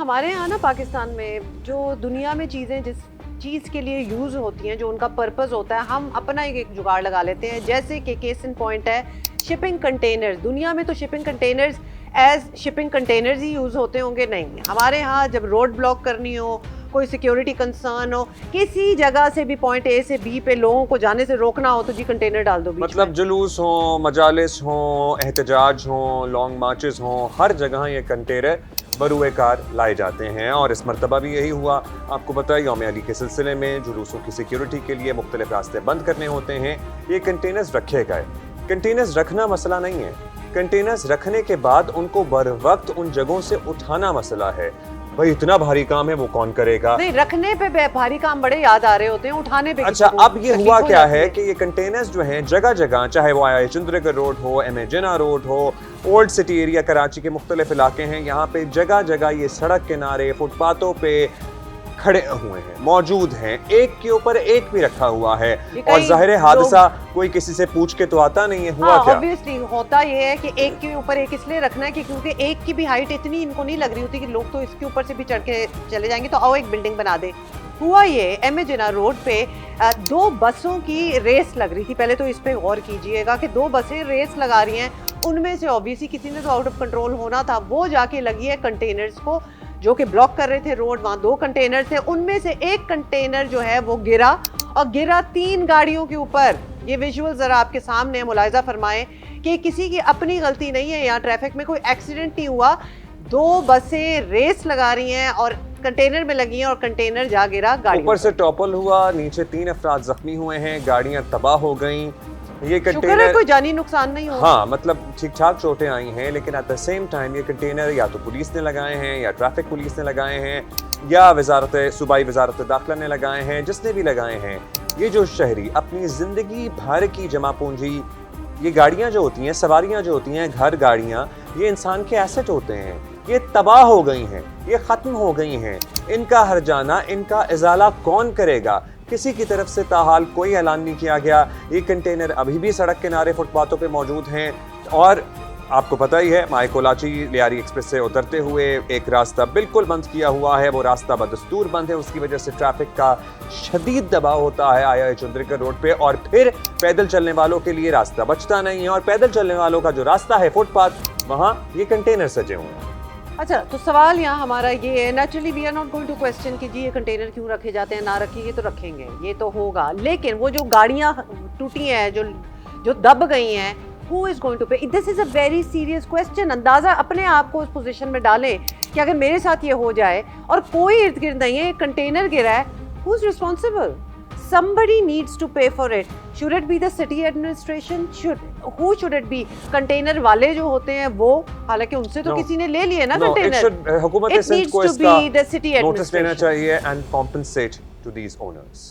हमारे यहाँ ना पाकिस्तान में जो दुनिया में चीज़ें जिस चीज़ के लिए यूज़ होती हैं, जो उनका पर्पस होता है, हम अपना एक जुगाड़ लगा लेते हैं। जैसे कि केस इन पॉइंट है शिपिंग कंटेनर्स। दुनिया में तो shipping containers as shipping containers ही यूज़ होते होंगे, नहीं। हमारे यहाँ जब रोड ब्लॉक करनी हो, कोई सिक्योरिटी कंसर्न हो, किसी जगह से भी पॉइंट ए से बी पे लोगों को जाने से रोकना हो, तो जी कंटेनर डाल दो बीच मतलब में। जुलूस हो, मजालिस हो, एहतजाज हो, लॉन्ग मार्चेस हो, हर जगह ये कंटेनर बरूए कार लाए जाते हैं। और इस मरतबा भी यही हुआ। आपको पता है यौम अली के सिलसिले में जुलूसों की सिक्योरिटी के लिए मुख्तलिफ रास्ते बंद करने होते हैं। ये कंटेनर्स रखे गए। कंटेनर्स रखना मसला नहीं है, कंटेनर्स रखने के बाद उनको बर वक्त उन जगहों से उठाना मसला है। भाई इतना भारी काम है, वो कौन करेगा? नहीं, रखने पे भारी काम बड़े याद आ रहे होते हैं, उठाने पे अच्छा, अब ये हुआ क्या है कि ये कंटेनर्स जो हैं जगह जगह, चाहे वो आया चंद्रगर रोड हो, एम.ए. जिन्ना रोड हो, ओल्ड सिटी एरिया कराची के मुख्तलिफ इलाके हैं, यहाँ पे जगह जगह ये सड़क किनारे फुटपाथों पे खड़े हुए हैं, मौजूद हैं। एक के ऊपर एक भी रखा हुआ है। और जाहिर हादसा कोई किसी से पूछ के तो आता नहीं है। हुआ क्या? ऑब्वियसली होता ये है कि एक के ऊपर एक इसलिए रखना है कि क्योंकि एक की भी हाइट इतनी इनको नहीं लग रही होती कि लोग तो इसके ऊपर से भी चढ़ के चले जाएंगे, तो आओ एक बिल्डिंग बना दे। हुआ ये एम.ए. जिन्ना रोड पे दो बसों की रेस लग रही थी। पहले तो इस पे गौर कीजिएगा कि दो बसें रेस लगा रही हैं, उनमें से ऑब्वियसली किसी ने तो आउट ऑफ कंट्रोल होना था, वो जाके लगी है कंटेनर्स को जो कि ब्लॉक कर रहे थे रोड। वहाँ दो कंटेनर थे, उनमें से एक कंटेनर जो है वो गिरा, और गिरा 3 गाड़ियों के ऊपर। ये विजुअल जरा आपके सामने मुलाहिजा फरमाएं कि किसी की अपनी गलती नहीं है, यहाँ ट्रैफिक में कोई एक्सीडेंट नहीं हुआ। 2 बसें रेस लगा रही हैं और कंटेनर में लगी हैं और कंटेनर जा गिरा गाड़ी ऊपर से टॉपल हुआ, नीचे 3 अफराद जख्मी हुए हैं, गाड़ियां तबाह हो गई। ये कंटेनर कोई जानी नुकसान नहीं हुआ। हाँ, मतलब ठीक ठाक चोटें आई हैं, लेकिन एट द सेम टाइम ये कंटेनर या तो पुलिस ने लगाए हैं, या ट्रैफिक पुलिस ने लगाए हैं, या सूबाई वजारत दाखिला ने लगाए हैं। जिसने भी लगाए हैं, ये जो शहरी अपनी जिंदगी भर की जमा पूंजी, ये गाड़ियां जो होती हैं, सवारियां जो होती हैं, घर गाड़ियां, ये इंसान के एसेट होते हैं। ये तबाह हो गई हैं, ये खत्म हो गई हैं। इनका हर जाना, इनका इजाला कौन करेगा? किसी की तरफ से ताहाल कोई ऐलान नहीं किया गया। ये कंटेनर अभी भी सड़क किनारे फुटपाथों पे मौजूद हैं। और आपको पता ही है, माय कोलाची लियारी एक्सप्रेस से उतरते हुए एक रास्ता बिल्कुल बंद किया हुआ है। वो रास्ता बदस्तूर बंद है, उसकी वजह से ट्रैफिक का शदीद दबाव होता है आया चंद्रगर रोड पे। और फिर पैदल चलने वालों के लिए रास्ता बचता नहीं है, और पैदल चलने वालों का जो रास्ता है फुटपाथ, वहाँ ये कंटेनर सजे हुए हैं। अच्छा, तो सवाल यहाँ हमारा ये है, naturally we are not going to question कि जी ये कंटेनर क्यों रखे जाते हैं, ना रखिए, तो रखेंगे, ये तो होगा। लेकिन वो जो गाड़ियाँ टूटी हैं, जो दब गई हैं, हु इज गोइंग टू पे? This is a very serious question. अंदाजा अपने आप को उस पोजीशन में डालें कि अगर मेरे साथ ये हो जाए और कोई इर्द गिर्द नहीं है, कंटेनर गिरा है, who is responsible? Somebody needs to pay for it. Should it be the city administration? Who should it be? Container वाले जो होते हैं वो, हालांकि उनसे तो किसी ने ले लिए ना कंटेनर। हुकूमत It needs to be the city notice लेना administration. चाहिए and compensate to these owners.